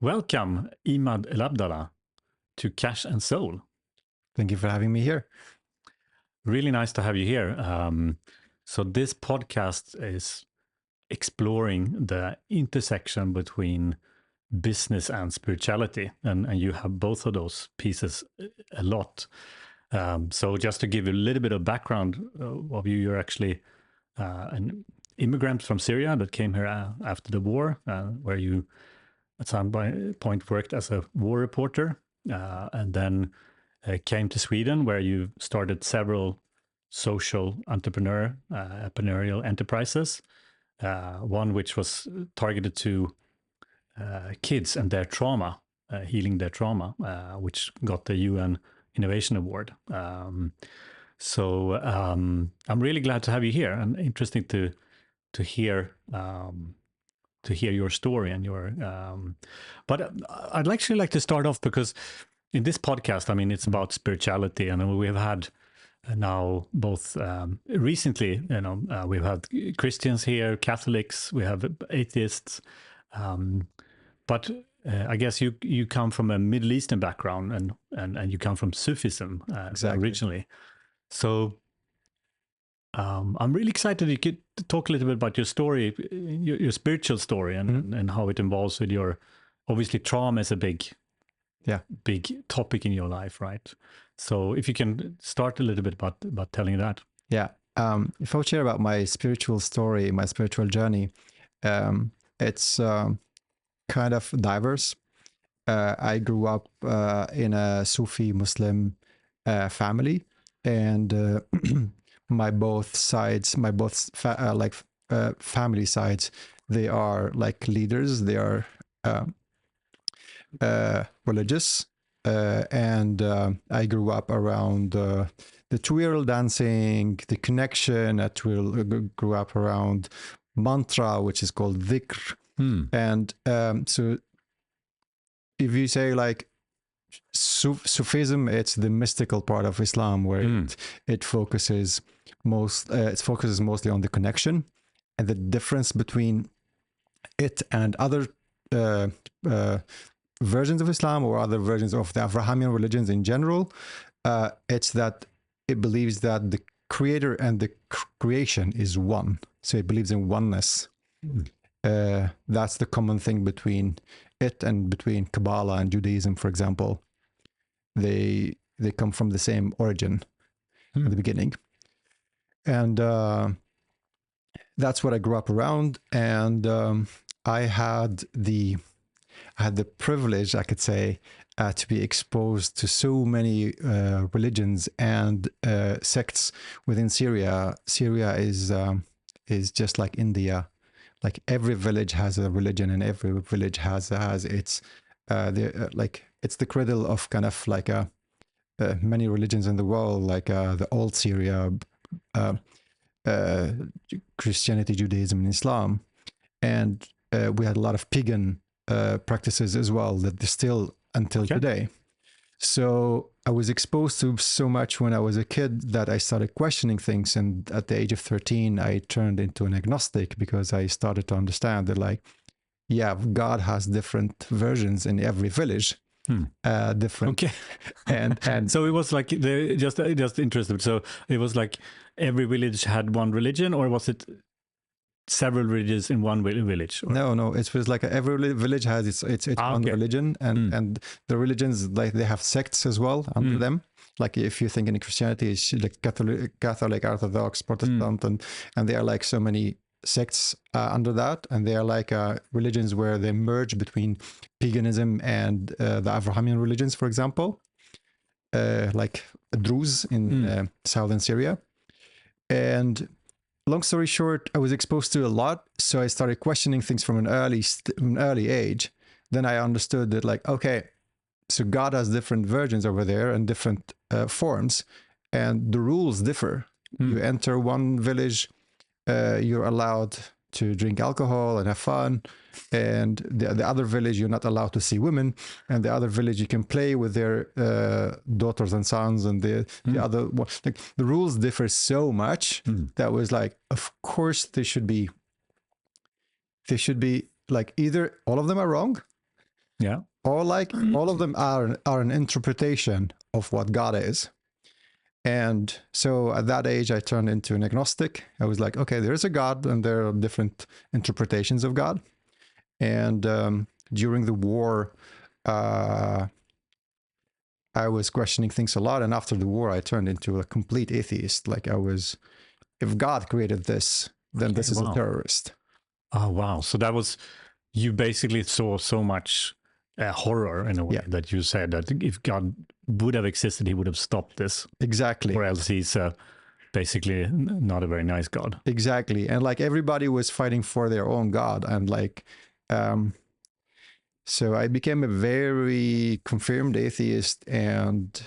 Welcome, Imad Elabdala, to Cash and Soul. Thank you for having me here. Really nice to have you here. So this podcast is exploring the intersection between business and spirituality, and you have both of those pieces a lot. So just to give you a little bit of background of you, you're actually an immigrant from Syria that came here after the war, where you at some point worked as a war reporter, and then came to Sweden, where you started several social entrepreneurial enterprises. One which was targeted to kids and their trauma, healing their trauma, which got the UN Innovation Award. So I'm really glad to have you here, and interesting to hear your story and your. But I'd actually like to start off because in this podcast, I mean, it's about spirituality, and we've had now both recently, we've had Christians here, Catholics, we have atheists, but I guess you come from a Middle Eastern background, and you come from Sufism Exactly. originally. So I'm really excited you could talk a little bit about your story, your spiritual story, and how it involves with your, obviously trauma is a big topic in your life, right? So if you can start a little bit about telling that. Yeah. If I would share about my spiritual story, my spiritual journey, it's kind of diverse. I grew up in a Sufi Muslim family, and my both family sides, they are like leaders. They are religious, and I grew up around the twirl dancing, the connection. I grew up around mantra, which is called dhikr. And so if you say like Sufism, it's the mystical part of Islam, where it focuses mostly on the connection, and the difference between it and other versions of Islam or other versions of the Abrahamian religions in general. It's that it believes that the creator and the creation is one. So it believes in oneness. That's the common thing between it and between Kabbalah and Judaism, for example. They come from the same origin at the beginning. And that's what I grew up around. And I had the privilege, I could say, to be exposed to so many religions and sects within Syria. Syria is just like India. Like every village has a religion, and every village has its it's the cradle of kind of like many religions in the world, like the old Syria, Christianity, Judaism, and Islam, and we had a lot of pagan practices as well that still until today. So I was exposed to so much when I was a kid that I started questioning things. And at the age of 13, I turned into an agnostic because I started to understand that, like, yeah, God has different versions in every village. Different. Okay. and so it was like just interested. So it was like every village had one religion, or was it several religions in one village? Or? No, it was like every village has its own religion, and the religions, like, they have sects as well under them. Like if you think in Christianity, it's like Catholic, Orthodox, Protestant, and there are like so many sects under that, and they are like religions where they merge between paganism and the Abrahamian religions, for example, like Druze in southern Syria. And long story short, I was exposed to a lot, so I started questioning things from an early age. Then I understood that, like, okay, so God has different versions over there and different forms, and the rules differ. You enter one village, you're allowed to drink alcohol and have fun, and the other village you're not allowed to see women, and the other village you can play with their daughters and sons, and the other one, like, the rules differ so much that was like, of course they should be like, either all of them are wrong Yeah. Or like all of them are an interpretation of what God is. And so at that age, I turned into an agnostic. I was like, okay, there is a God and there are different interpretations of God. And during the war, I was questioning things a lot. And after the war, I turned into a complete atheist. Like I was, if God created this, then this is a terrorist. Oh, wow. So that was, you basically saw so much horror in a way that you said that if God would have existed, he would have stopped this. Exactly. Or else he's basically not a very nice God. Exactly. And like everybody was fighting for their own God. And like, so I became a very confirmed atheist and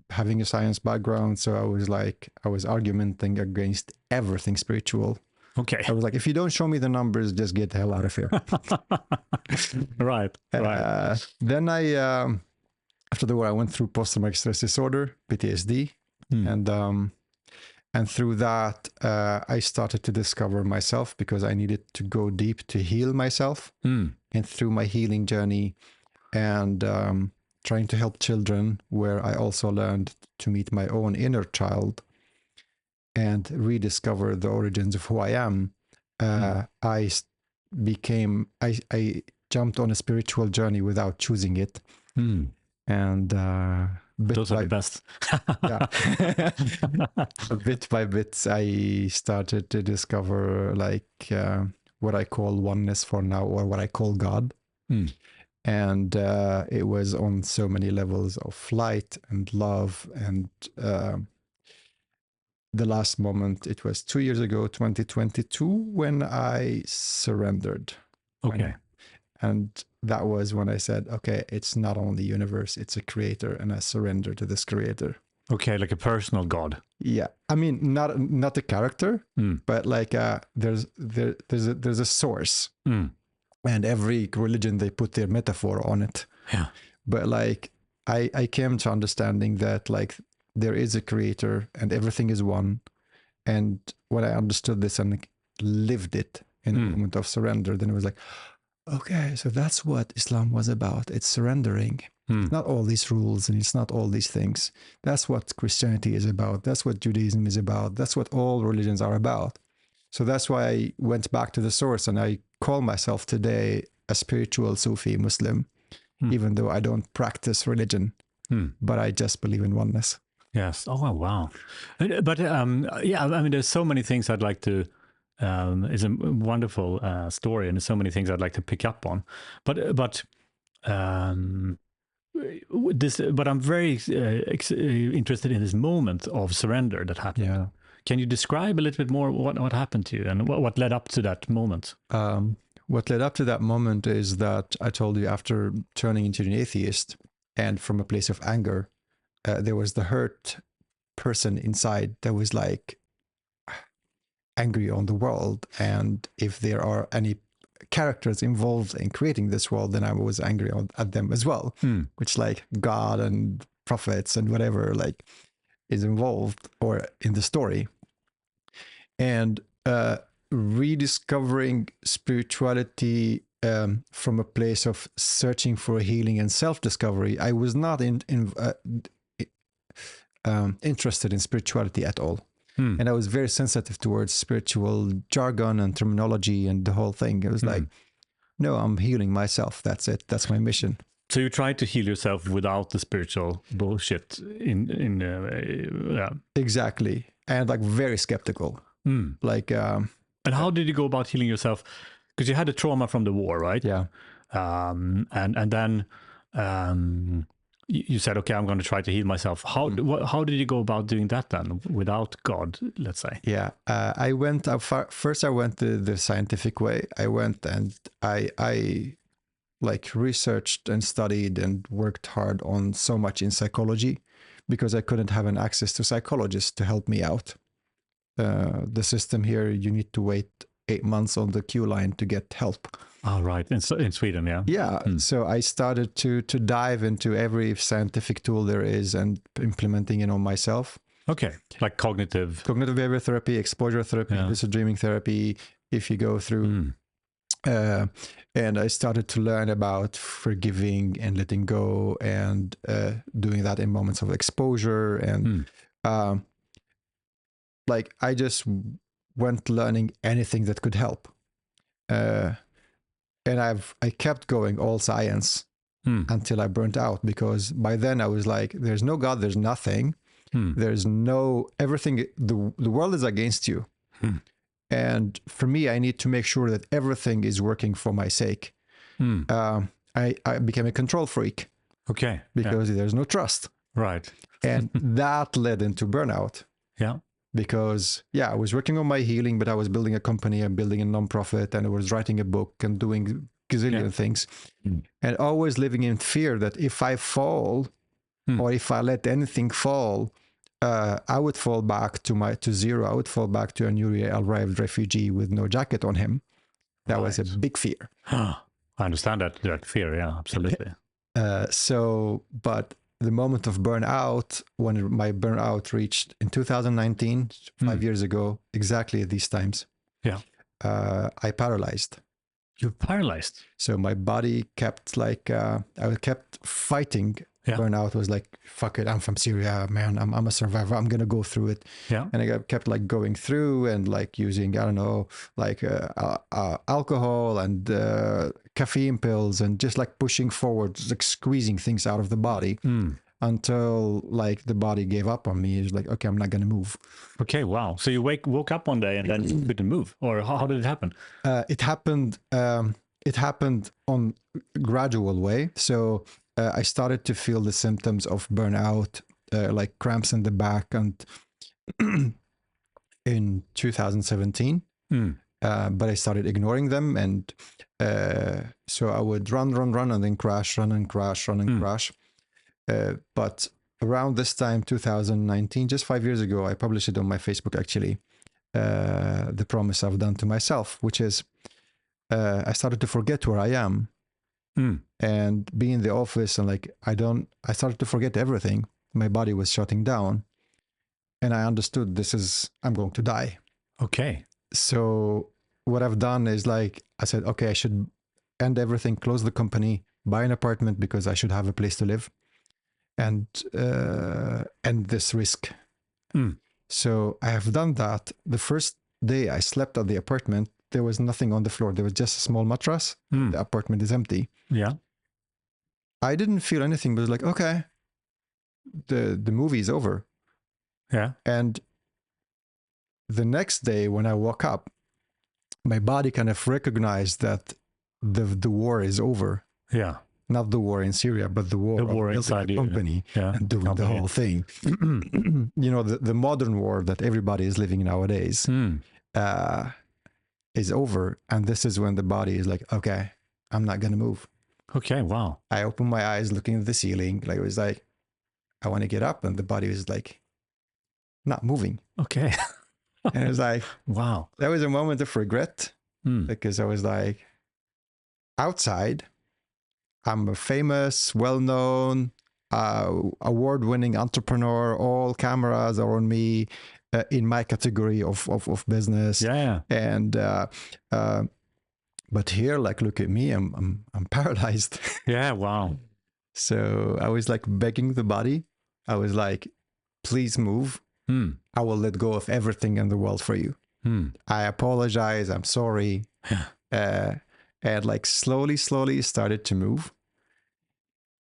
having a science background. So I was argumenting against everything spiritual. Okay. I was like, if you don't show me the numbers, just get the hell out of here. Right. Then after the war, I went through post-traumatic stress disorder, PTSD. And through that, I started to discover myself because I needed to go deep to heal myself. And through my healing journey and trying to help children, where I also learned to meet my own inner child and rediscover the origins of who I am, I jumped on a spiritual journey without choosing it. And those are the best. Bit by bit, I started to discover like what I call oneness for now, or what I call God. And it was on so many levels of light and love. And the last moment, it was 2 years ago, 2022, when I surrendered. Okay. And that was when I said, okay, it's not only universe, it's a creator, and I surrender to this creator. Okay, like a personal God. Yeah, I mean, not a character, but like there's a source, and every religion they put their metaphor on it. Yeah. But like I came to understanding that like there is a creator and everything is one. And when I understood this and lived it in a moment of surrender, then it was like, okay, so that's what Islam was about. It's surrendering. It's not all these rules and it's not all these things. That's what Christianity is about. That's what Judaism is about. That's what all religions are about. So that's why I went back to the source, and I call myself today a spiritual Sufi Muslim, even though I don't practice religion, but I just believe in oneness. Yes. Oh, wow. But yeah, I mean, there's so many things I'd like to, it's a wonderful story, and there's so many things I'd like to pick up on. But I'm very interested in this moment of surrender that happened. Yeah. Can you describe a little bit more what happened to you and what led up to that moment? What led up to that moment is that I told you, after turning into an atheist and from a place of anger, there was the hurt person inside that was like angry on the world. And if there are any characters involved in creating this world, then I was angry at them as well, which like God and prophets and whatever like is involved or in the story. And rediscovering spirituality from a place of searching for healing and self-discovery, I was not interested in spirituality at all. And I was very sensitive towards spiritual jargon and terminology and the whole thing. It was like, no, I'm healing myself. That's it. That's my mission. So you tried to heal yourself without the spiritual bullshit Exactly. And like very skeptical. Like, and how did you go about healing yourself? Because you had a trauma from the war, right? Yeah. And then you said, okay, I'm going to try to heal myself. How did you go about doing that then without God, let's say? Yeah. I went first. I went the scientific way. I went and I like researched and studied and worked hard on so much in psychology, because I couldn't have an access to psychologists to help me out. The system here, you need to wait 8 months on the queue line to get help. Oh, right. In Sweden, yeah. Yeah. So I started to dive into every scientific tool there is and implementing it on myself. Okay. Like cognitive behavior therapy, exposure therapy, lucid dreaming therapy. If you go through And I started to learn about forgiving and letting go, and doing that in moments of exposure. And like I just went learning anything that could help. And I kept going all science until I burnt out, because by then I was like, there's no God, there's nothing. There's no everything. The world is against you. And for me, I need to make sure that everything is working for my sake. I became a control freak. Okay. Because there's no trust. Right. And that led into burnout. Yeah. Because, I was working on my healing, but I was building a company and building a nonprofit, and I was writing a book and doing gazillion things. And always living in fear that if I fall or if I let anything fall, I would fall back to zero. I would fall back to a newly arrived refugee with no jacket on him. That was a big fear. I understand that fear. Yeah, absolutely. But the moment of burnout, when my burnout reached in 2019, 5 years ago, exactly at these times, I paralyzed. You're paralyzed? So my body kept I kept fighting. Burnout was like, fuck it, I'm from Syria, man, I'm a survivor, I'm gonna go through it. And I kept like going through and like using, I don't know, like alcohol and caffeine pills, and just like pushing forward, like squeezing things out of the body until like the body gave up on me. It's like, okay, I'm not gonna move. Okay, wow. So you woke up one day and then you couldn't move, or how did it happen? It happened on a gradual way. So I started to feel the symptoms of burnout, like cramps in the back, and in 2017. But I started ignoring them, and so I would run, and then crash, run and crash. But around this time, 2019, just 5 years ago, I published it on my Facebook, actually, the promise I've done to myself, which is I started to forget where I am. And be in the office, and like I started to forget everything. My body was shutting down, and I understood I'm going to die. Okay. So what I've done is like, I said, okay, I should end everything, close the company, buy an apartment, because I should have a place to live, and end this risk. So I have done that. The first day I slept at the apartment, there was nothing on the floor. There was just a small mattress. The apartment is empty. Yeah. I didn't feel anything, but it was like, okay, the movie is over. Yeah. And the next day when I woke up, my body kind of recognized that the war is over. Yeah. Not the war in Syria, but the war inside the company and doing the whole thing. The modern war that everybody is living nowadays is over. And this is when the body is like, okay, I'm not going to move. Okay, wow. I opened my eyes looking at the ceiling. Like, it was like, I want to get up. And the body was like, not moving. Okay. And it was like, wow. That was a moment of regret, because I was like, outside, I'm a famous, well-known, award-winning entrepreneur. All cameras are on me in my category of business. Yeah. And but here, like, look at me, I'm paralyzed. Yeah. Wow. So I was like begging the body. I was like, please move. I will let go of everything in the world for you. I apologize. I'm sorry. And like slowly started to move.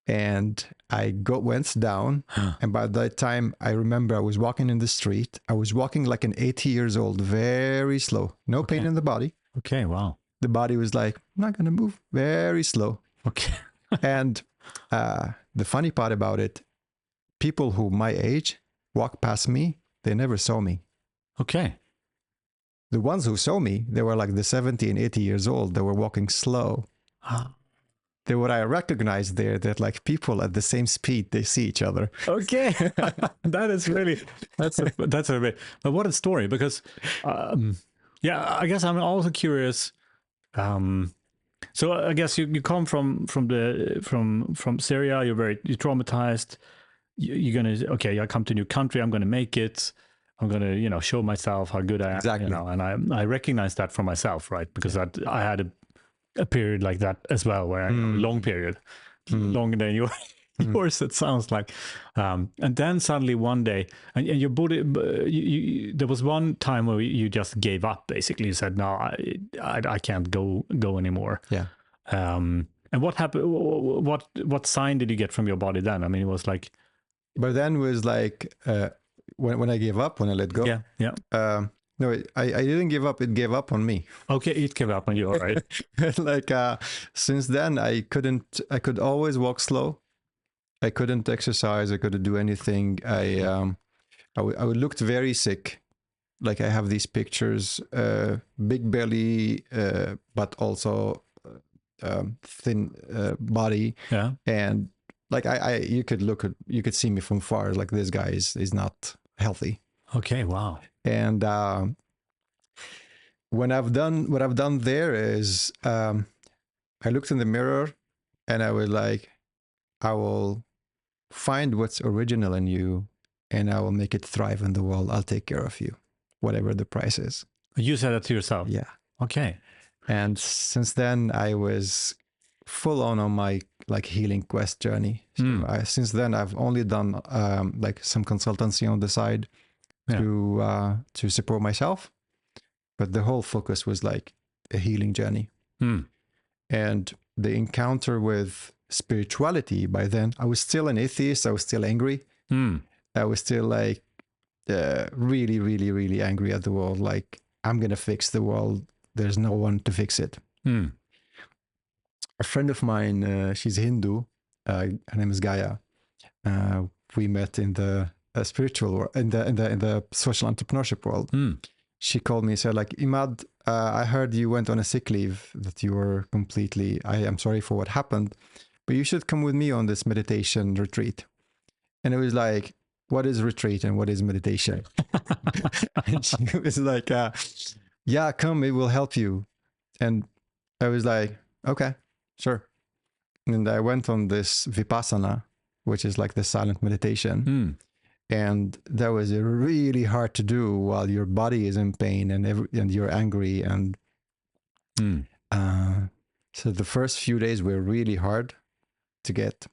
And I went down. And by that time, I remember I was walking in the street. I was walking like an 80 years old, very slow, no pain in the body. Okay, wow. The body was like, I'm not going to move, very slow. Okay. And the funny part about it, people who my age walk past me, they never saw me. Okay. The ones who saw me, they were like the 70 and 80 years old. They were walking slow. They what I recognized there, that like people at the same speed, they see each other. Okay. That is really, that's a bit, but what a story, because I guess I'm also curious. So I guess you come from Syria, you're traumatized. You're gonna, okay, I come to a new country, I'm gonna make it. I'm gonna, show myself how good I am. Exactly. And I recognize that for myself, right? Because I had a period like that as well, where a long period, longer than yours, it sounds like. And then suddenly one day, and your body, there was one time where you just gave up. Basically, you said, "No, I can't go anymore." Yeah. And what happened? What sign did you get from your body then? I mean, it was like. But then it was like when I gave up, when I let go. Yeah. No, I didn't give up. It gave up on me. Okay, it gave up on you, all right. Like since then, I could always walk slow. I couldn't exercise. I couldn't do anything. I looked very sick. Like I have these pictures, big belly, but also thin body. Yeah. And like you could see me from far. Like this guy is not healthy. Okay. Wow. And what I've done there is I looked in the mirror and I was like, I will find what's original in you and I will make it thrive in the world. I'll take care of you, whatever the price is. You said that to yourself? Yeah. Okay. And since then I was full on my like healing quest journey. So since then I've only done like some consultancy on the side to support myself. But the whole focus was like a healing journey. And the encounter with spirituality, by then, I was still an atheist. I was still angry. I was still like really, really, really angry at the world. Like, I'm going to fix the world. There's no one to fix it. A friend of mine, she's Hindu. Her name is Gaia. We met in the spiritual world, in the social entrepreneurship world. She called me and said, like, Imad, I heard you went on a sick leave, that you were completely, I am sorry for what happened, but you should come with me on this meditation retreat. And it was like, what is retreat and what is meditation? And she was like, yeah, come, it will help you. And I was like, okay, sure. And I went on this Vipassana, which is like the silent meditation. And that was really hard to do while your body is in pain and you're angry. And so the first few days were really hard to get.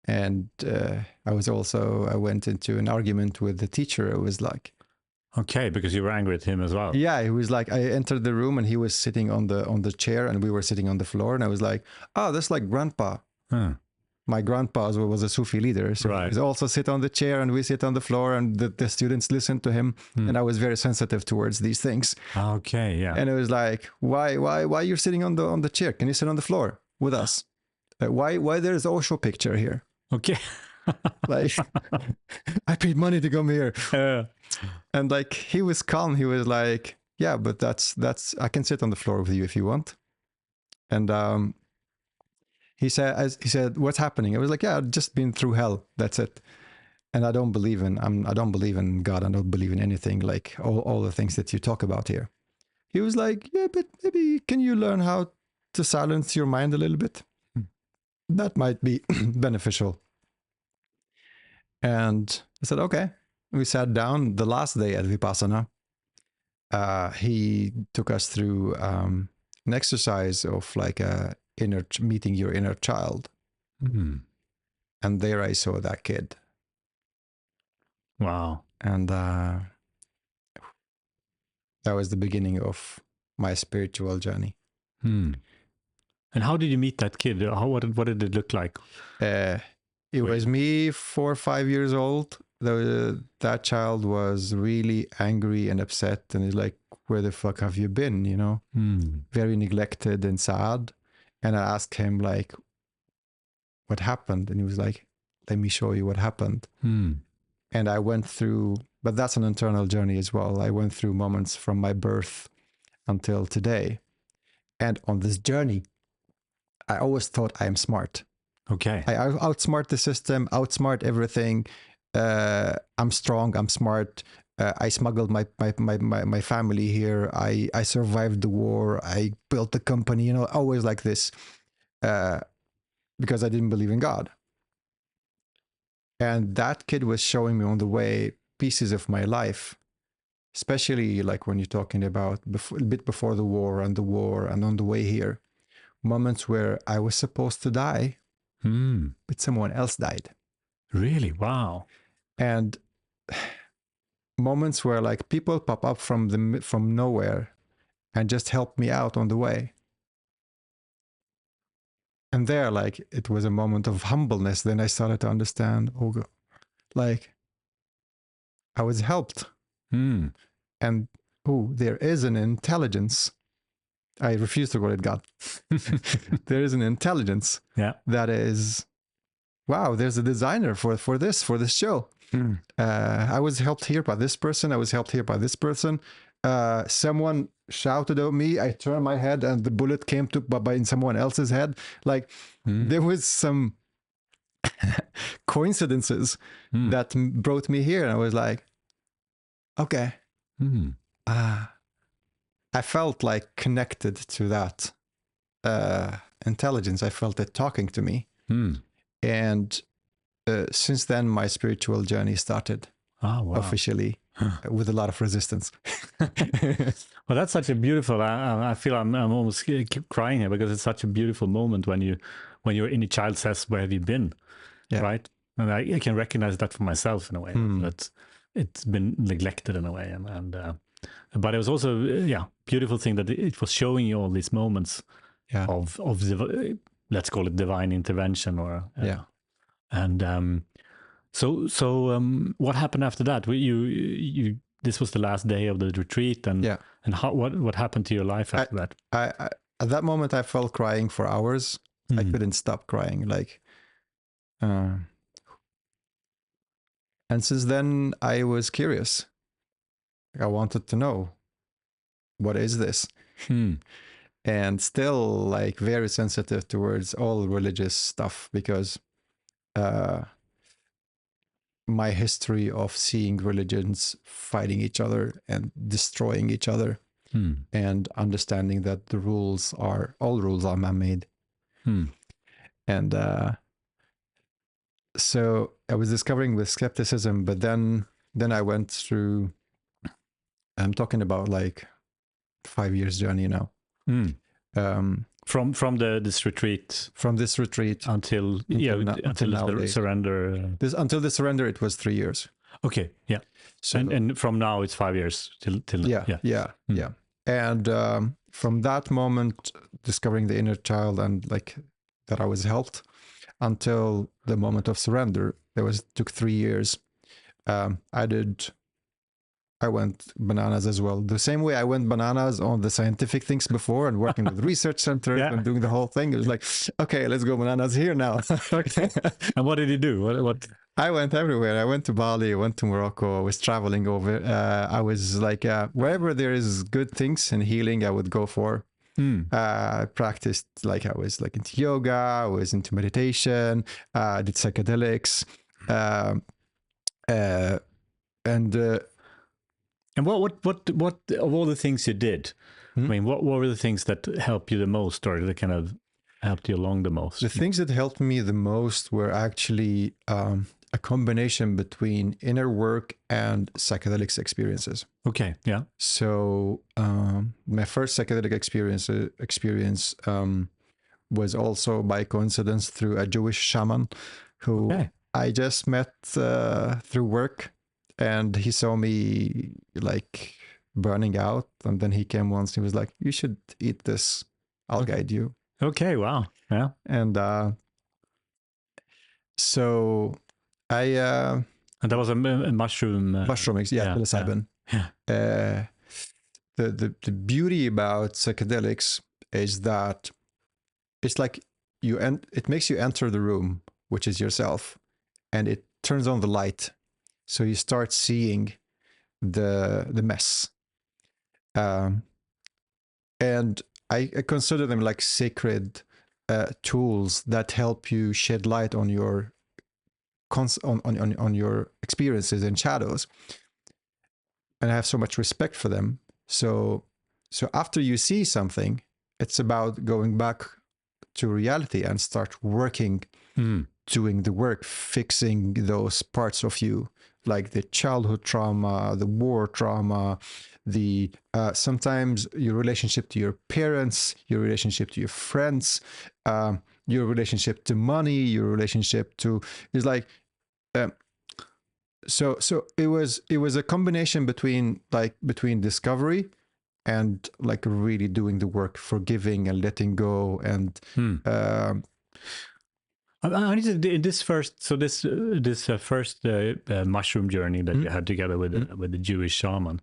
And I went into an argument with the teacher. It was like, okay, because you were angry at him as well. Yeah, he was like, I entered the room and he was sitting on the chair and we were sitting on the floor. And I was like, oh, that's like grandpa. My grandpa was a Sufi leader. So he also sit on the chair and we sit on the floor and the students listen to him. And I was very sensitive towards these things. Okay, yeah. And it was like, why you're sitting on the chair? Can you sit on the floor with us? Why there's Osho picture here? Okay. Like, I paid money to come here. And like, he was calm. He was like, yeah, but that's, I can sit on the floor with you if you want. And, he said, what's happening? I was like, yeah, I've just been through hell. That's it. And I don't believe in God. I don't believe in anything like all the things that you talk about here. He was like, yeah, but maybe can you learn how to silence your mind a little bit? That might be beneficial. And I said, okay. We sat down the last day at Vipassana. He took us through an exercise of like meeting your inner child. And there I saw that kid. Wow. And that was the beginning of my spiritual journey. And how did you meet that kid? What did it look like? It was me, 4 or 5 years old. That child was really angry and upset and he's like, where the fuck have you been? You know, very neglected and sad. And I asked him like, what happened? And he was like, let me show you what happened. And I went through, but that's an internal journey as well. I went through moments from my birth until today. And on this journey, I always thought I am smart. Okay. I outsmart the system, outsmart everything. I'm strong, I'm smart. I smuggled my family here. I survived the war. I built the company, you know, always like this, because I didn't believe in God. And that kid was showing me on the way pieces of my life, especially like when you're talking about a bit before the war and on the way here, moments where I was supposed to die, but someone else died. Really? Wow. And moments where like people pop up from nowhere and just help me out on the way. And there, like, it was a moment of humbleness. Then I started to understand, like, I was helped. And, there is an intelligence. I refuse to call it God. There is an intelligence that is, wow, there's a designer for this show. I was helped here by this person. I was helped here by this person. Someone shouted at me. I turned my head and the bullet came to in someone else's head. Like there was some coincidences that brought me here. And I was like, okay. I felt like connected to that intelligence. I felt it talking to me. And since then, my spiritual journey started officially with a lot of resistance. Well, that's such a beautiful, I feel I'm almost keep crying here because it's such a beautiful moment when your inner child says, where have you been? Right? And I can recognize that for myself in a way, that it's been neglected in a way. But it was also, beautiful thing that it was showing you all these moments of let's call it divine intervention or, and so what happened after that? You this was the last day of the retreat, and what happened to your life after that? I at that moment I felt crying for hours. I couldn't stop crying, like, and since then I was curious. I wanted to know, what is this? And still, like, very sensitive towards all religious stuff because my history of seeing religions fighting each other and destroying each other, and understanding that all rules are man-made. And so I was discovering with skepticism, but then I went through, I'm talking about like 5 years journey now. From this retreat until the surrender. Until the surrender, it was 3 years. Okay, yeah. So and from now it's 5 years till yeah. And from that moment, discovering the inner child and like that I was helped, until the moment of surrender, took 3 years. I went bananas as well. The same way I went bananas on the scientific things before and working with research centers and doing the whole thing. It was like, okay, let's go bananas here now. Okay. And what did you do? What? I went everywhere. I went to Bali, I went to Morocco, I was traveling over. I was like, wherever there is good things and healing, I would go for. I practiced, like, I was like into yoga, I was into meditation, did psychedelics. And what of all the things you did, I mean, what were the things that helped you the most, or that kind of helped you along the most? The things that helped me the most were actually a combination between inner work and psychedelics experiences. Okay, yeah. So my first psychedelic experience was also by coincidence through a Jewish shaman who I just met through work. And he saw me like burning out. And then he came once, he was like, you should eat this. I'll guide you. Okay, wow. Yeah. And so and that was a mushroom. Mushrooms, psilocybin. Yeah. The beauty about psychedelics is that it's like it makes you enter the room, which is yourself, and it turns on the light. So you start seeing the mess. And I consider them like sacred tools that help you shed light on your on your experiences and shadows. And I have so much respect for them. So after you see something, it's about going back to reality and start working, doing the work, fixing those parts of you, like the childhood trauma, the war trauma, the sometimes your relationship to your parents, your relationship to your friends, your relationship to money, your relationship to is like so it was a combination between discovery and like really doing the work, forgiving and letting go. And I need to in this first, so this first mushroom journey that you had together with the Jewish shaman.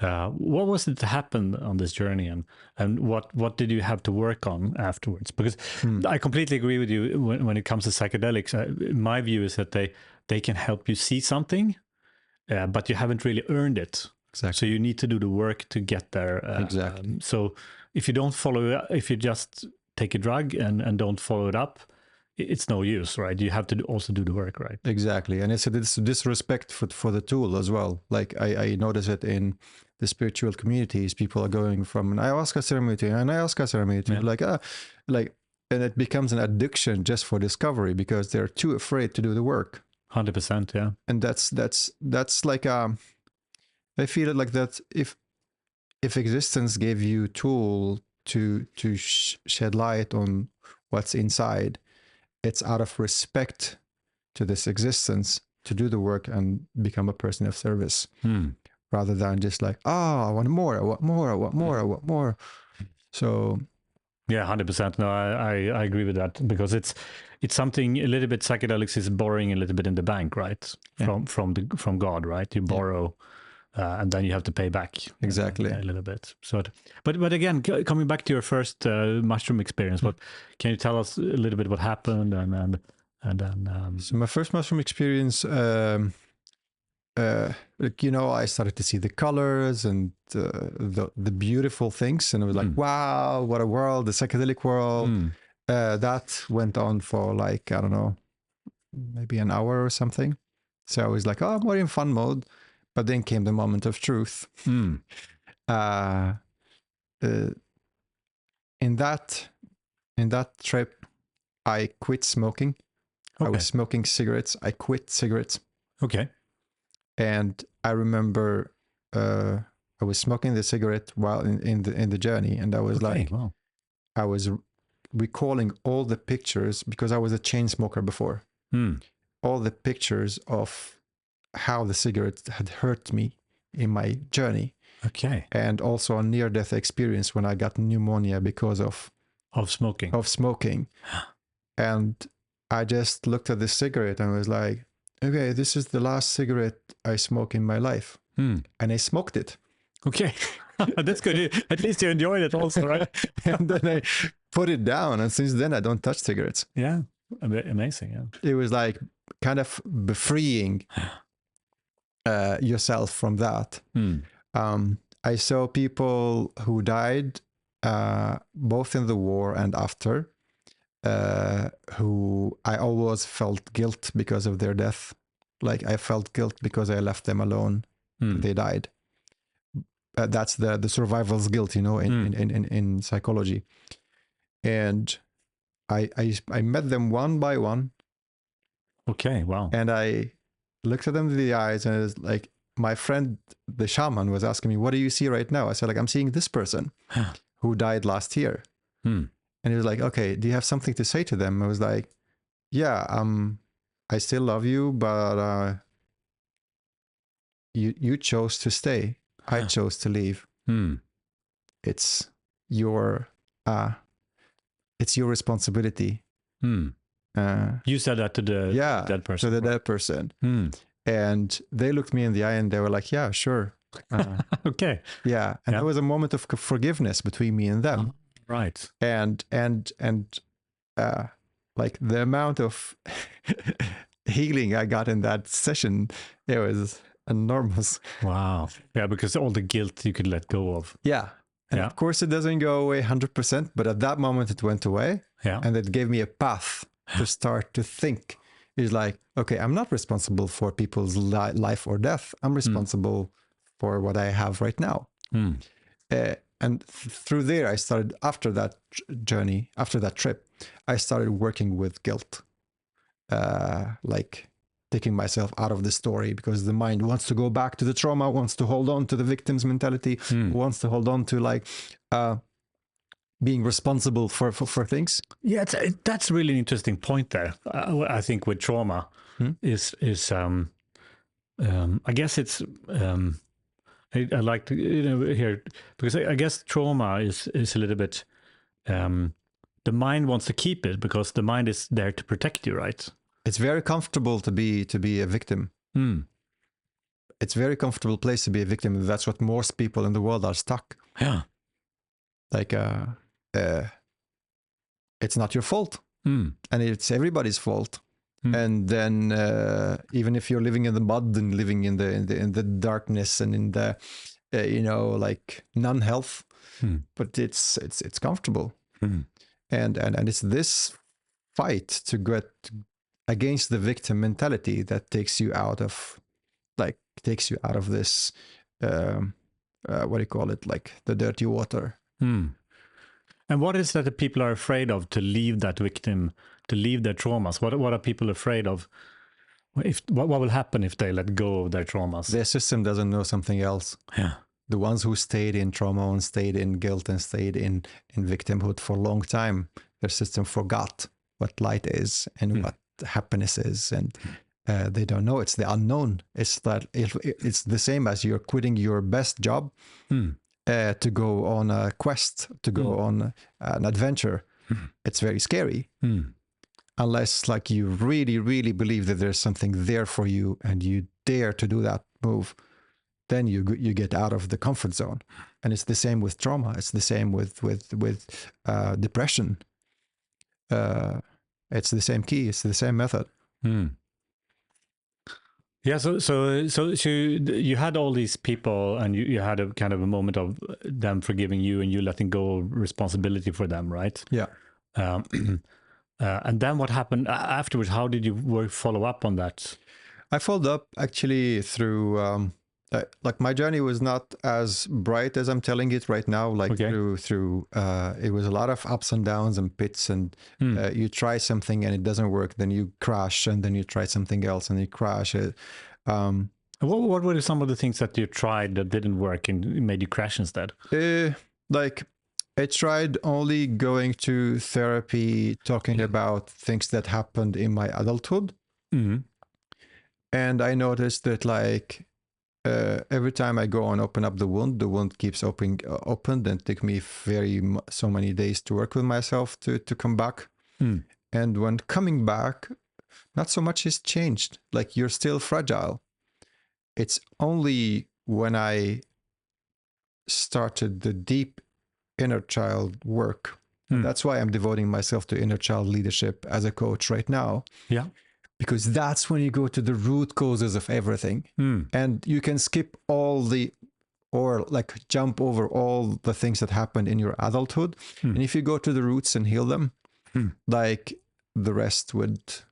What was it that happened on this journey, and what did you have to work on afterwards? Because I completely agree with you when it comes to psychedelics. My view is that they can help you see something, but you haven't really earned it. Exactly. So you need to do the work to get there. Exactly. So if you don't follow, if you just take a drug and don't follow it up, it's no use, right? You have to also do the work, right? Exactly. And it's a disrespect for the tool as well. Like I notice it in the spiritual communities. People are going from an ayahuasca ceremony to an ayahuasca ceremony to and it becomes an addiction just for discovery because they're too afraid to do the work. 100%, yeah. And that's like I feel it like that if existence gave you a tool to shed light on what's inside, it's out of respect to this existence to do the work and become a person of service, rather than just like, I want more, I want more, I want more, I want more. So yeah, 100%. No, I agree with that, because it's something a little bit. Psychedelics is borrowing a little bit in the bank, right? From God, right? You borrow, and then you have to pay back exactly a little bit. So, but again, coming back to your first mushroom experience, what can you tell us a little bit what happened and then? So my first mushroom experience, I started to see the colors and the beautiful things, and it was like, wow, what a world, the psychedelic world. That went on for like, I don't know, maybe an hour or something. So I was like, I'm more in fun mode. But then came the moment of truth. In that trip, I quit smoking. Okay. I was smoking cigarettes. I quit cigarettes. Okay. And I remember I was smoking the cigarette while in the journey, and I was I was recalling all the pictures, because I was a chain smoker before. All the pictures of how the cigarette had hurt me in my journey. Okay. And also a near-death experience when I got pneumonia because of smoking. And I just looked at the cigarette and was like, okay, this is the last cigarette I smoke in my life. And I smoked it. Okay. That's good. At least you enjoyed it also, right? And then I put it down. And since then, I don't touch cigarettes. Yeah. Amazing. Yeah. It was like kind of freeing yourself from that. I saw people who died both in the war and after, who I always felt guilt because of their death. Like I felt guilt because I left them alone. They died. That's the survival's guilt, in psychology. And I met them one by one. Okay, wow. And I looked at them in the eyes, and it was like, my friend, the shaman, was asking me, what do you see right now? I said, like, I'm seeing this person who died last year. And he was like, okay, do you have something to say to them? I was like, yeah, I still love you, but you chose to stay. I chose to leave. It's your responsibility. You said that to the dead person. To the dead person. And they looked me in the eye and they were like, yeah, sure. Okay. Yeah. And there was a moment of forgiveness between me and them. Right. And like the amount of healing I got in that session, it was enormous. Wow. Yeah, because all the guilt you could let go of. Yeah. And of course it doesn't go away 100%, but at that moment it went away. Yeah. And it gave me a path to start to think. It's like, okay, I'm not responsible for people's life or death. I'm responsible for what I have right now. And through there, I started, after that journey, after that trip, I started working with guilt, like taking myself out of the story, because the mind wants to go back to the trauma, wants to hold on to the victim's mentality, wants to hold on to like being responsible for things. Yeah, that's really an interesting point there. I think with trauma is I guess it's I like to hear, because I guess trauma is a little bit the mind wants to keep it because the mind is there to protect you, right? It's very comfortable to be a victim. It's a very comfortable place to be a victim. That's what most people in the world are stuck. Yeah. Like it's not your fault, and it's everybody's fault. And then even if you're living in the mud and living in the darkness and in the like non-health, but it's comfortable. And it's this fight to get against the victim mentality that takes you out of this what do you call it, like the dirty water. And what is that the people are afraid of, to leave that victim, to leave their traumas? What are people afraid of? What will happen if they let go of their traumas? Their system doesn't know something else. Yeah. The ones who stayed in trauma and stayed in guilt and stayed in victimhood for a long time, their system forgot what light is and what happiness is, and they don't know. It's the unknown. It's that it's the same as you're quitting your best job to go on a quest, to go on an adventure. It's very scary. Unless like you really, really believe that there's something there for you and you dare to do that move, then you get out of the comfort zone. And it's the same with trauma. It's the same with depression. It's the same key. It's the same method. Yeah. So you had all these people, and you had a kind of a moment of them forgiving you and you letting go of responsibility for them, right? Yeah. And then what happened afterwards? How did you follow up on that? I followed up actually through like my journey was not as bright as I'm telling it right now. Like through it was a lot of ups and downs and pits, and you try something and it doesn't work, then you crash, and then you try something else and you crash. What were some of the things that you tried that didn't work and made you crash instead? Like I tried only going to therapy, talking about things that happened in my adulthood. And I noticed that like every time I go and open up the wound keeps opened, and it took me so many days to work with myself to come back. And when coming back, not so much has changed. Like you're still fragile. It's only when I started the deep inner child work. That's why I'm devoting myself to inner child leadership as a coach right now. Yeah. Because that's when you go to the root causes of everything. And you can skip or like jump over all the things that happened in your adulthood. And if you go to the roots and heal them, like the rest would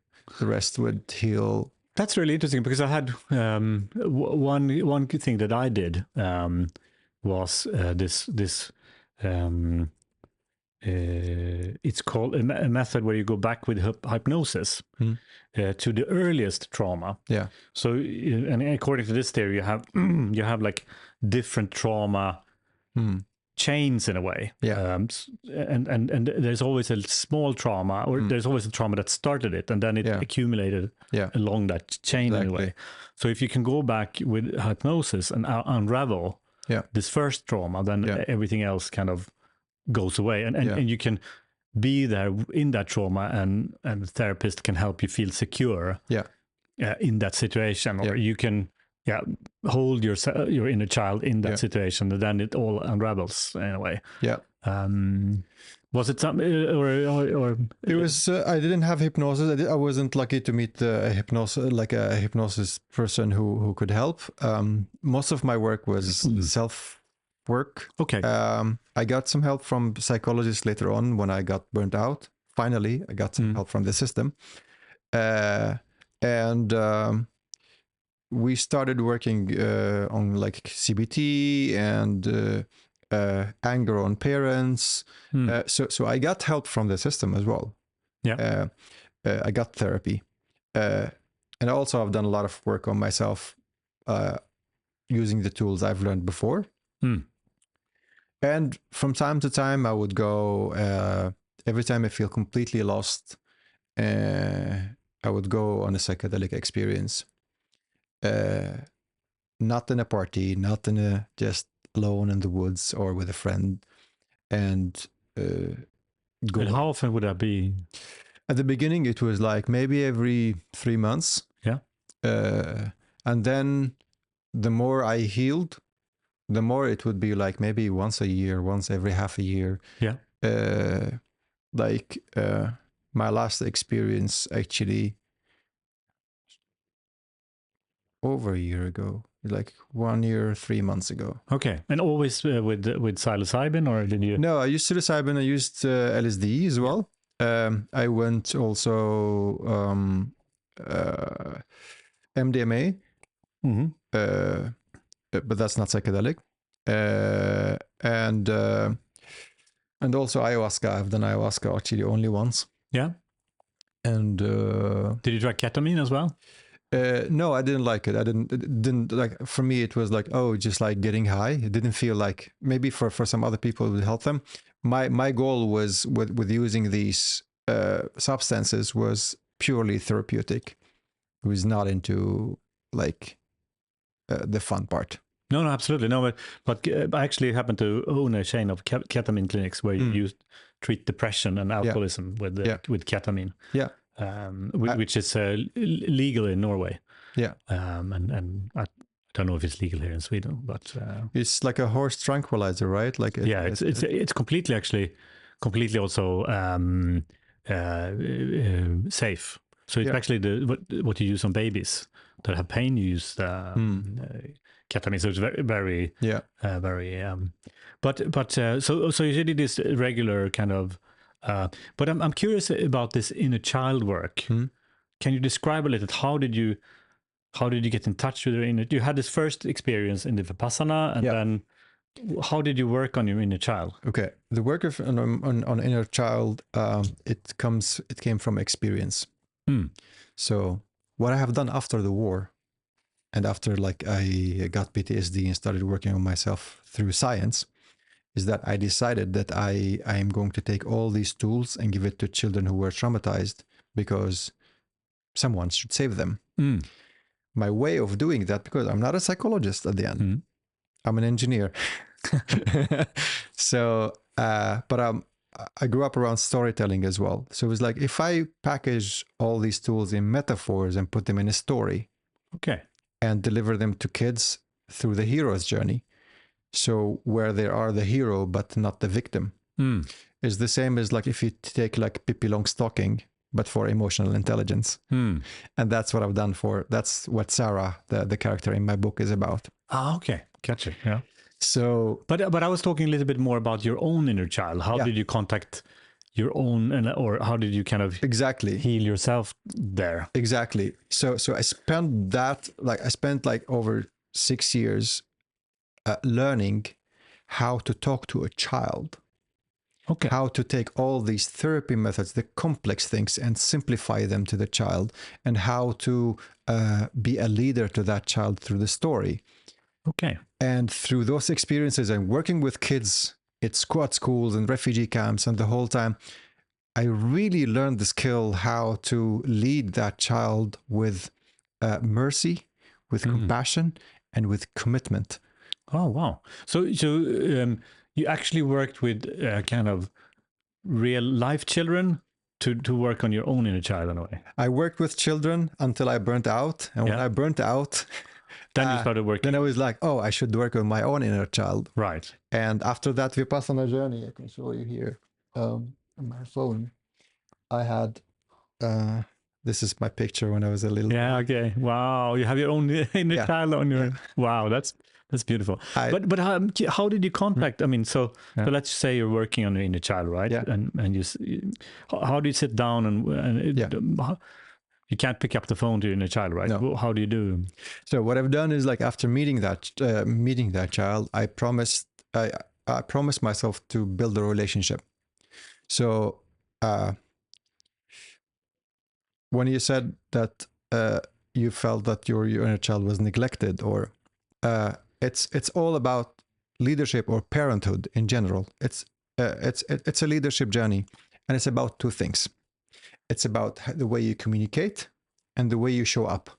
heal. That's really interesting, because I had one thing that I did was this it's called a method where you go back with hypnosis to the earliest trauma. Yeah. So, and according to this theory, you have like different trauma chains in a way. Yeah. And there's always a small trauma, or there's always a trauma that started it, and then it accumulated along that chain in a way. So if you can go back with hypnosis and unravel this first trauma, then everything else kind of goes away, and you can be there in that trauma, and the therapist can help you feel secure in that situation, or you can hold your inner child in that situation, and then it all unravels in a way. Was it something or it was I didn't have hypnosis. I wasn't lucky to meet a hypnosis person who could help. Most of my work was self work. Okay. I got some help from psychologists later on when I got burnt out. Finally, I got some help from the system. And we started working on like CBT and anger on parents. So I got help from the system as well. Yeah. I got therapy. And also I've done a lot of work on myself using the tools I've learned before. And from time to time, I would go, every time I feel completely lost, I would go on a psychedelic experience. Not in a party, not in a just alone in the woods or with a friend. And go. And how often would that be? At the beginning, it was like maybe every 3 months. Yeah. And then the more I healed, the more it would be like maybe once a year, once every half a year. Yeah. My last experience actually over a year ago, like 1 year, 3 months ago. Okay. And always with psilocybin, or did you? No, I used psilocybin. I used LSD as well. I went also MDMA, but that's not psychedelic. And also ayahuasca. I've done ayahuasca actually only once. Yeah. And did you try ketamine as well? No, I didn't like it. It didn't like, for me, it was like, oh, just like getting high. It didn't feel like, maybe for some other people it would help them. My goal was with using these substances was purely therapeutic. It was not into like the fun part. No, absolutely. No, but I actually happen to own a chain of ketamine clinics where you treat depression and alcoholism with ketamine. Yeah. Which is legal in Norway. Yeah. And I don't know if it's legal here in Sweden, but it's like a horse tranquilizer, right? Like it's completely also safe. So it's actually what you use on babies that have pain. You use ketamine, so it's very But so you did this regular kind of. But I'm curious about this inner child work. Can you describe a little? How did you get in touch with your inner? You had this first experience in the Vipassana, and then how did you work on your inner child? Okay, the work of on inner child, it came from experience. So what I have done after the war, and after like I got PTSD and started working on myself through science, is that I decided that I am going to take all these tools and give it to children who were traumatized because someone should save them. My way of doing that, because I'm not a psychologist at the end, I'm an engineer. So, but I grew up around storytelling as well. So it was like, if I package all these tools in metaphors and put them in a story, and deliver them to kids through the hero's journey, so where they are the hero but not the victim, is the same as like if you take like Pippi Longstocking but for emotional intelligence. And that's what I've done that's what Sarah, the character in my book, is about. Okay, gotcha. Yeah. So, but I was talking a little bit more about your own inner child. How did you contact your own, or how did you kind of heal yourself there? Exactly. So I spent over 6 years learning how to talk to a child. Okay. How to take all these therapy methods, the complex things, and simplify them to the child, and how to be a leader to that child through the story. Okay. And through those experiences and working with kids at squad schools and refugee camps, and the whole time, I really learned the skill how to lead that child with mercy, with compassion, and with commitment. Oh, wow. So you actually worked with kind of real life children to work on your own inner child in a way. I worked with children until I burnt out. And when I burnt out, then you started working. Then I was like, oh, I should work on my own inner child. Right. And after that Vipassana journey, I can show you here on my phone. I had, this is my picture when I was a little. Yeah. Okay. Wow. You have your own inner child on your. Wow. That's beautiful. But how did you contact? I mean, so let's say you're working on your inner child, right? Yeah. And how do you sit down and you can't pick up the phone to your inner child, right? No. How do you do? So what I've done is, like, after meeting that child, I promised myself to build a relationship. So when you said that you felt that your inner child was neglected, or it's all about leadership or parenthood in general. It's a leadership journey, and it's about two things. It's about the way you communicate and the way you show up.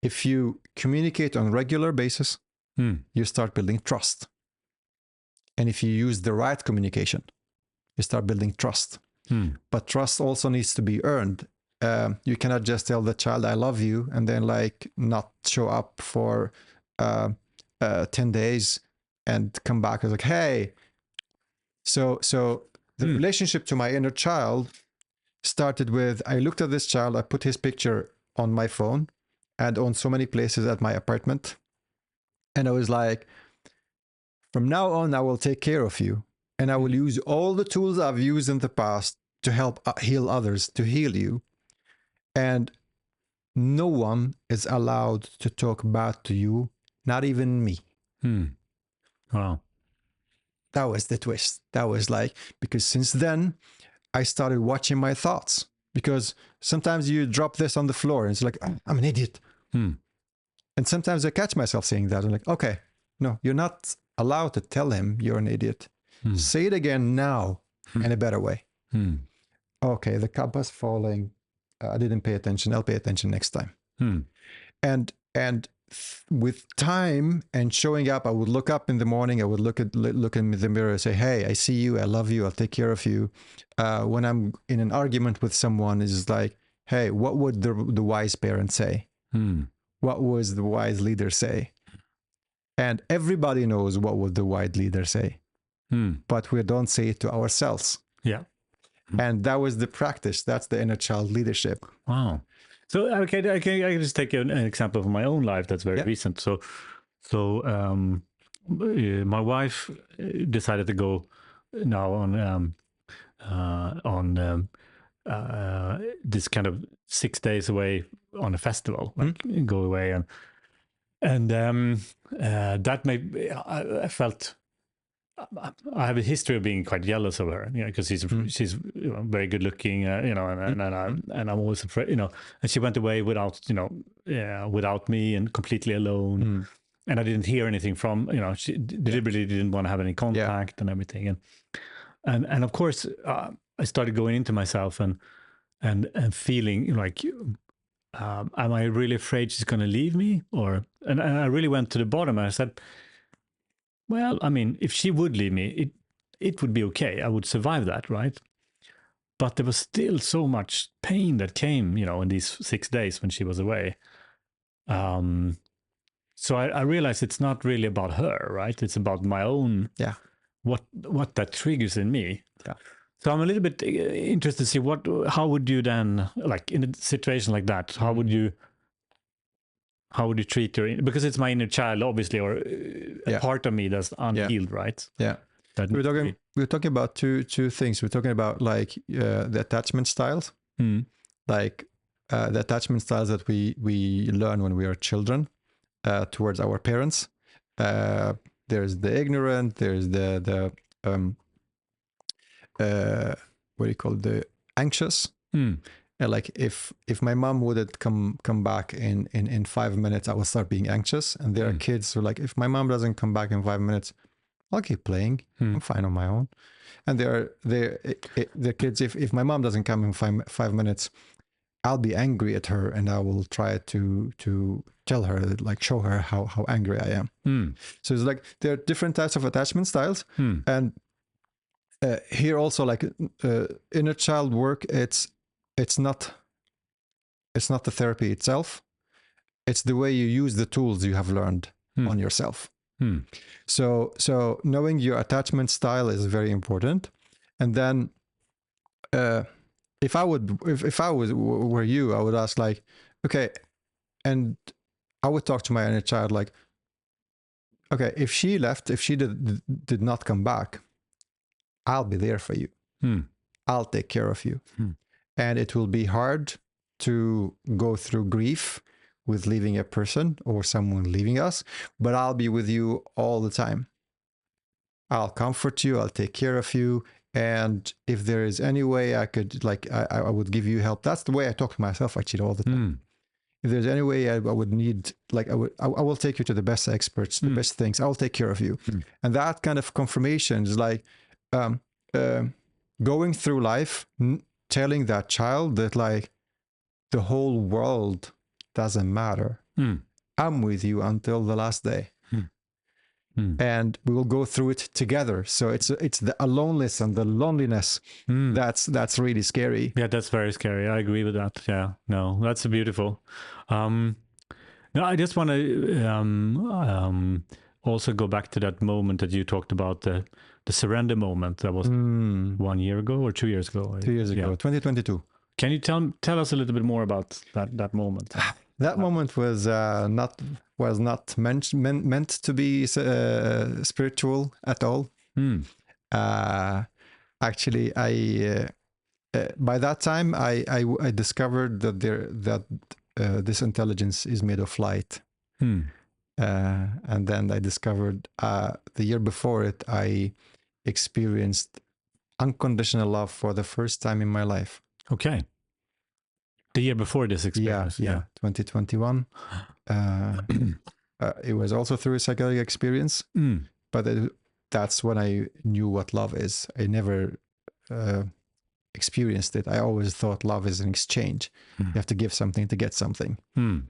If you communicate on a regular basis, you start building trust. And if you use the right communication, you start building trust. But trust also needs to be earned. You cannot just tell the child, I love you, and then like not show up for 10 days and come back as like, hey. So the relationship to my inner child started with, I looked at this child, I put his picture on my phone and on so many places at my apartment. And I was like, from now on, I will take care of you. And I will use all the tools I've used in the past to help heal others, to heal you. And no one is allowed to talk bad to you, not even me. Wow. That was the twist. That was like, because since then, I started watching my thoughts. Because sometimes you drop this on the floor and it's like, I'm an idiot. And sometimes I catch myself saying that. I'm like, okay, no, you're not allowed to tell him you're an idiot. Say it again now in a better way. Okay, the cup was falling. I didn't pay attention. I'll pay attention next time. And with time and showing up, I would look up in the morning. I would look in the mirror and say, hey, I see you. I love you. I'll take care of you. When I'm in an argument with someone, it's like, hey, what would the wise parent say? What was the wise leader say? And everybody knows what would the wise leader say. But we don't say it to ourselves. Yeah. And that was the practice. That's the inner child leadership. Wow. So okay, I can just take an example of my own life that's very recent. So my wife decided to go now on this kind of 6 days away on a festival, like go away, and that made I felt. I have a history of being quite jealous of her, because she's very good looking, and I'm always afraid, and she went away without, without me and completely alone, and I didn't hear anything from, she deliberately didn't want to have any contact and everything, and of course I started going into myself and feeling like, am I really afraid she's going to leave me, and I really went to the bottom, and I said, well, I mean, if she would leave me, it would be okay. I would survive that, right? But there was still so much pain that came, in these 6 days when she was away. So I realized it's not really about her, right? It's about my own, what that triggers in me. Yeah. So I'm a little bit interested to see how would you then, like in a situation like that, how would you treat your, because it's my inner child, obviously, or a part of me that's unhealed, right? Yeah. We're talking about two things. We're talking about like the attachment styles, like the attachment styles that we learn when we are children towards our parents. There's the ignorant. There's the what do you call it? The anxious. Like if my mom wouldn't come back in 5 minutes, I will start being anxious. And there are kids who are like, if my mom doesn't come back in 5 minutes, I'll keep playing. I'm fine on my own. And there are kids, if my mom doesn't come in 5 minutes, I'll be angry at her and I will try to tell her, like show her how angry I am. So it's like there are different types of attachment styles. And here also, like inner child work, it's not the therapy itself. It's the way you use the tools you have learned on yourself. So knowing your attachment style is very important. And then if I were you, I would ask like, okay, and I would talk to my inner child like, okay, if she left, if she did not come back, I'll be there for you. I'll take care of you. And it will be hard to go through grief with leaving a person or someone leaving us, but I'll be with you all the time. I'll comfort you. I'll take care of you. And if there is any way I could, like, I would give you help. That's the way I talk to myself actually all the time. if there's any way I would need, like, I will take you to the best experts, the best things. I'll take care of you. And that kind of confirmation is like going through life, telling that child that, like, the whole world doesn't matter. I'm with you until the last day. And we will go through it together. So it's the aloneness and the loneliness that's really scary. Yeah, that's very scary. I agree with that. Yeah, no, that's beautiful. No, I just want to also go back to that moment that you talked about, the surrender moment. That was 1 year ago or 2 years ago. 2 years ago, 2022. Can you tell us a little bit more about that moment? That moment was not meant to be spiritual at all. Actually, I by that time I discovered that this intelligence is made of light. And then I discovered the year before it, I experienced unconditional love for the first time in my life. Okay. The year before this experience. Yeah. 2021. It was also through a psychedelic experience, but that's when I knew what love is. I never experienced it. I always thought love is an exchange. You have to give something to get something. And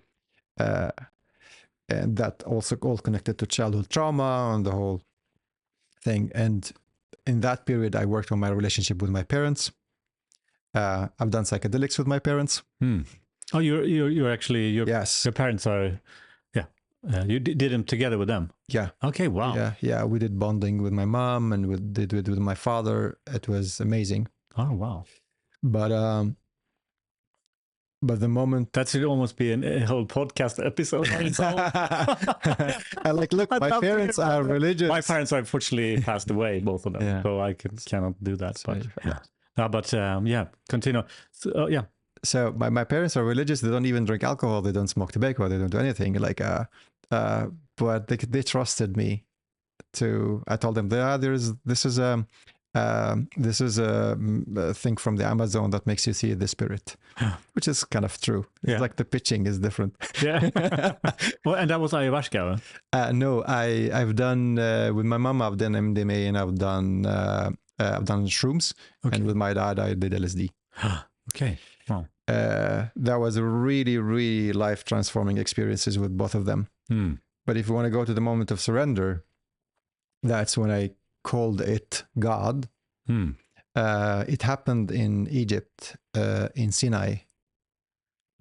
that also all connected to childhood trauma and the whole thing. And in that period, I worked on my relationship with my parents. I've done psychedelics with my parents. Oh, you're actually your Yes. Your parents are, you did them together with them. Yeah. Okay. Wow. Yeah. We did bonding with my mom and did it with my father. It was amazing. Oh wow. But the moment that should almost be a whole podcast episode. Look, my parents are religious. My parents are unfortunately passed away, both of them, so I cannot do that. Continue. So, So my parents are religious. They don't even drink alcohol. They don't smoke tobacco. They don't do anything. But they trusted me. I told them this is a thing from the Amazon that makes you see the spirit, which is kind of true. It's like the pitching is different. Yeah. Well, and that was ayahuasca. No, I've done with my mom. I've done MDMA and I've done shrooms. Okay. And with my dad, I did LSD. Okay. Wow. That was a really, really life transforming experiences with both of them. But if you want to go to the moment of surrender, that's when I called it God. It happened in Egypt, in Sinai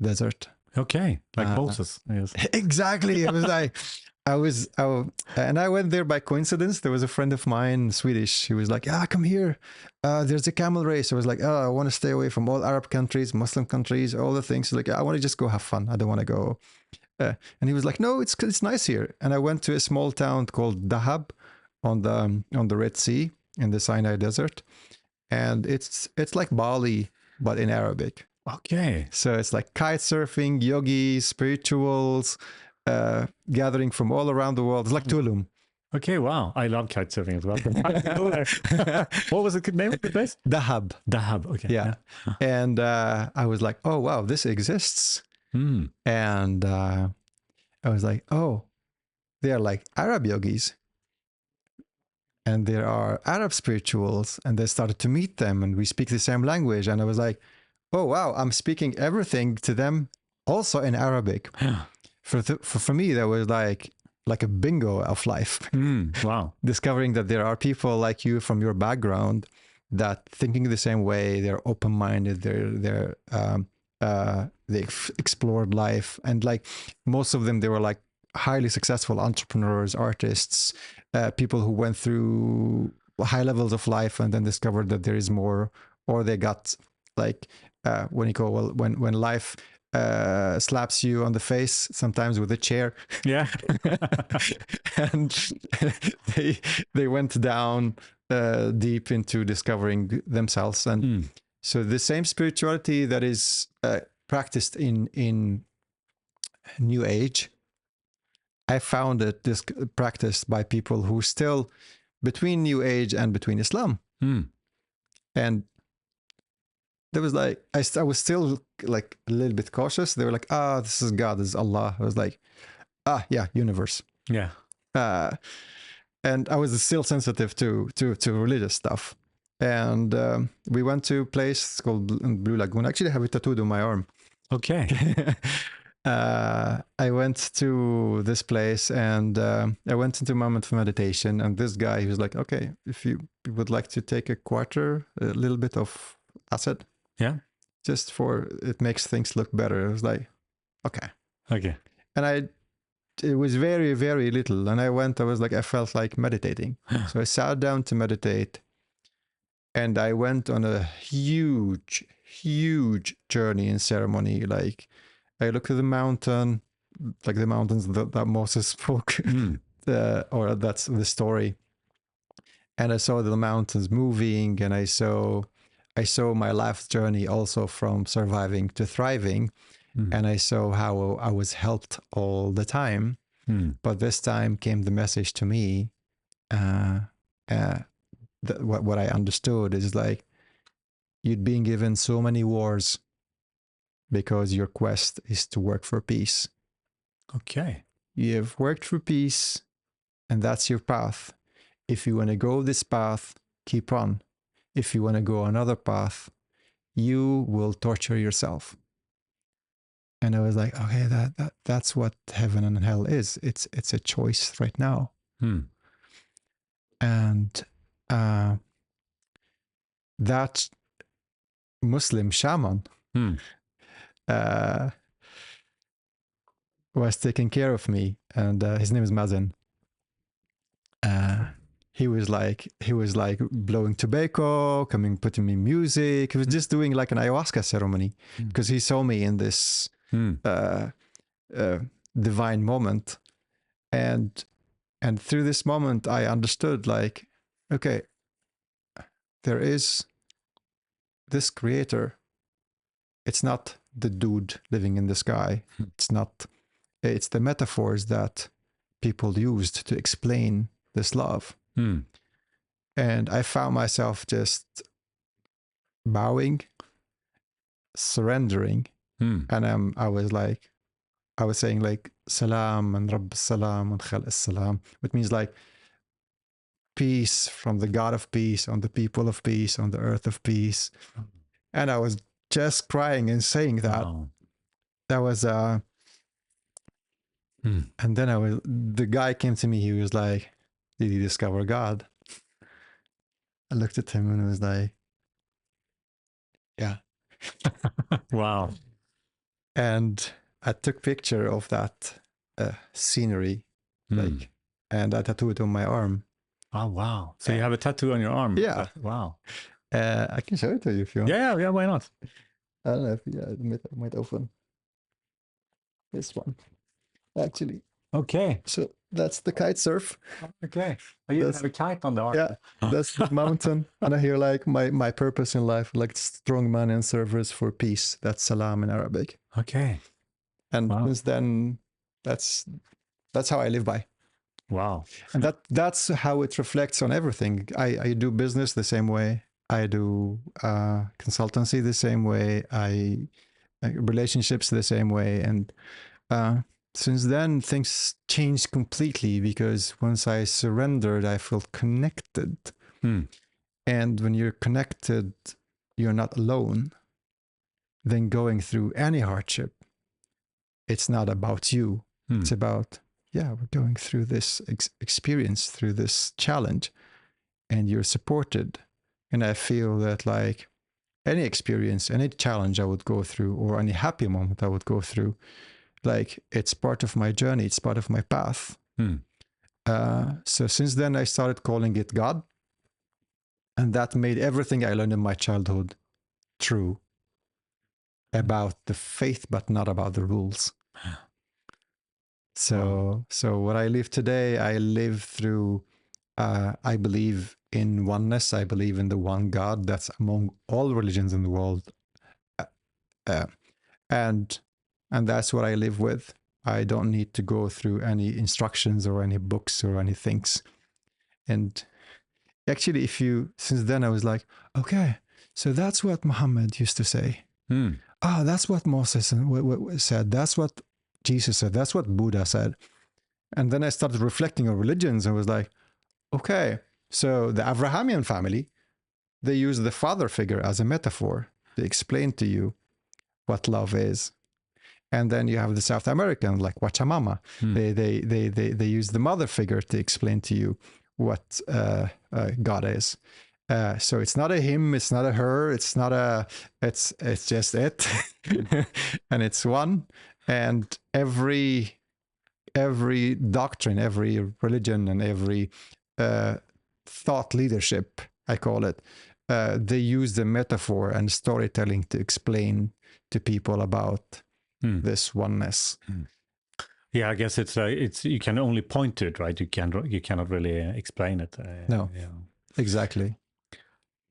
desert. Okay, like Moses. Yes. Exactly. It was like and I went there by coincidence. There was a friend of mine, Swedish. He was like, come here. There's a camel race. I was like, I want to stay away from all Arab countries, Muslim countries, all the things. Like, I want to just go have fun. I don't want to go. And he was like, no, it's nice here. And I went to a small town called Dahab on the Red Sea in the Sinai Desert, and it's like Bali but in Arabic. Okay. So it's like kite surfing, yogis, spirituals, gathering from all around the world. It's like Tulum. Okay, wow. I love kite surfing as well. What was the name of the place? Dahab. Dahab, okay. Yeah. And I was like, oh, wow, this exists. And I was like, oh, they are like Arab yogis. And there are Arab spirituals, and they started to meet them, and we speak the same language. And I was like, oh, wow, I'm speaking everything to them also in Arabic. For me, that was like a bingo of life. Wow. Discovering that there are people like you from your background that thinking the same way, they're open-minded, they explored life. And like most of them, they were like highly successful entrepreneurs, artists, people who went through high levels of life and then discovered that there is more, or they got like when life slaps you on the face, sometimes with a chair. Yeah. And they went down deep into discovering themselves. And so the same spirituality that is practiced in New Age, I found it practiced by people who still between New Age and between Islam. And there was like, I was still like a little bit cautious. They were like, this is God, this is Allah. I was like, yeah, universe. Yeah. And I was still sensitive to religious stuff. And we went to a place called Blue Lagoon. Actually, I have it tattooed on my arm. Okay. I went to this place and I went into a moment of meditation. And this guy, he was like, okay, if you would like to take a little bit of acid. Yeah. Just for, it makes things look better. I was like, okay. Okay. And it was very, very little. And I felt like meditating. So I sat down to meditate. And I went on a huge, huge journey in ceremony. Like, I looked at the mountain, like the mountains that Moses spoke, or that's the story. And I saw the mountains moving, and I saw my life journey also from surviving to thriving. And I saw how I was helped all the time. But this time came the message to me. What I understood is like, you'd been given so many wars because your quest is to work for peace. Okay. You've worked for peace, and that's your path. If you want to go this path, keep on. If you want to go another path, you will torture yourself. And I was like, okay, that's what heaven and hell is. It's a choice right now. And that Muslim shaman was taking care of me, and his name is Mazen. He was like blowing tobacco, putting me music. He was just doing like an ayahuasca ceremony because he saw me in this divine moment, and through this moment I understood, like, okay, there is this creator. It's not the dude living in the sky. It's the metaphors that people used to explain this love. And I found myself just bowing, surrendering. And I was saying like, Salam and Rabb Salam and Khal Salam, which means like peace from the God of peace, on the people of peace, on the earth of peace. And I was just crying and saying that. Wow. That was and then the guy came to me, he was like, did you discover God? I looked at him and I was like, yeah. Wow. And I took picture of that scenery, like, and I tattooed it on my arm. Oh, wow. So you have a tattoo on your arm? Yeah. Wow. I can show it to you if you want. Yeah, why not? I don't know if it might open. This one, actually. Okay. So that's the kite surf. Okay. Oh, you have a kite on the arm. Yeah, that's the mountain. And I hear like my purpose in life, like strong man and servers for peace. That's salam in Arabic. Okay. And since then, that's how I live by. Wow. And that's how it reflects on everything. I do business the same way. I do consultancy the same way. I relationships the same way. And since then, things changed completely, because once I surrendered, I felt connected. And when you're connected, you're not alone. Then going through any hardship, it's not about you. It's about, we're going through this experience, through this challenge, and you're supported. And I feel that like any experience, any challenge I would go through, or any happy moment I would go through, like, it's part of my journey. It's part of my path. So since then, I started calling it God. And that made everything I learned in my childhood true about the faith, but not about the rules. So what I live today, I live through, I believe in oneness. I believe in the one God that's among all religions in the world. And that's what I live with. I don't need to go through any instructions or any books or any things. And actually, since then I was like, okay, So that's what Muhammad used to say. Mm. That's what Moses said. That's what Jesus said. That's what Buddha said. And then I started reflecting on religions and was like, okay, so the Abrahamian family, they use the father figure as a metaphor to explain to you what love is. And then you have the South American, like Pachamama. They use the mother figure to explain to you what God is. So it's not a him, it's not a her, it's just it, and it's one. And every doctrine, every religion, and every thought leadership, I call it, they use the metaphor and storytelling to explain to people about this oneness. Yeah, I guess it's you can only point to it, right? You cannot really explain it. No, exactly.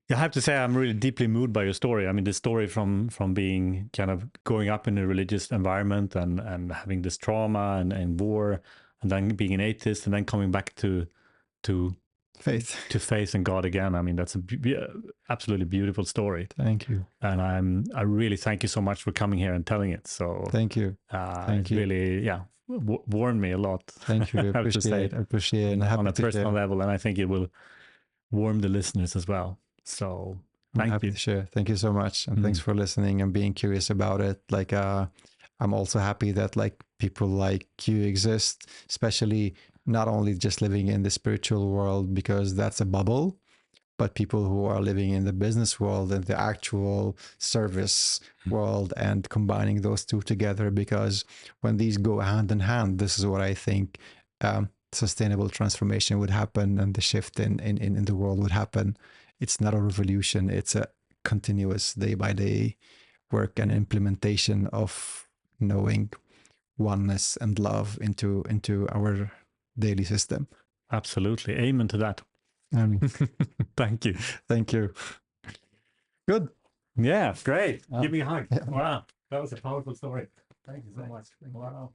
I have to say I'm really deeply moved by your story. I mean, the story from being kind of growing up in a religious environment and having this trauma and war, and then being an atheist, and then coming back to faith and God again. I mean, that's a absolutely beautiful story. Thank you. And I really thank you so much for coming here and telling it. So thank you. Thank you. Really, warmed me a lot. Thank you. I appreciate it. And on a personal level, and I think it will warm the listeners as well. So I'm happy to share. Thank you so much, and thanks for listening and being curious about it. Like, I'm also happy that like people like you exist, especially not only just living in the spiritual world, because that's a bubble, but people who are living in the business world and the actual service world, and combining those two together. Because when these go hand in hand, this is what I think sustainable transformation would happen, and the shift in the world would happen. It's not a revolution. It's a continuous day by day work and implementation of knowing oneness and love into our daily system. Absolutely. Amen to that. Thank you. Thank you. Good. Yeah, great. Give me a hug. Yeah. Wow. That was a powerful story. Thank you so much. Wow.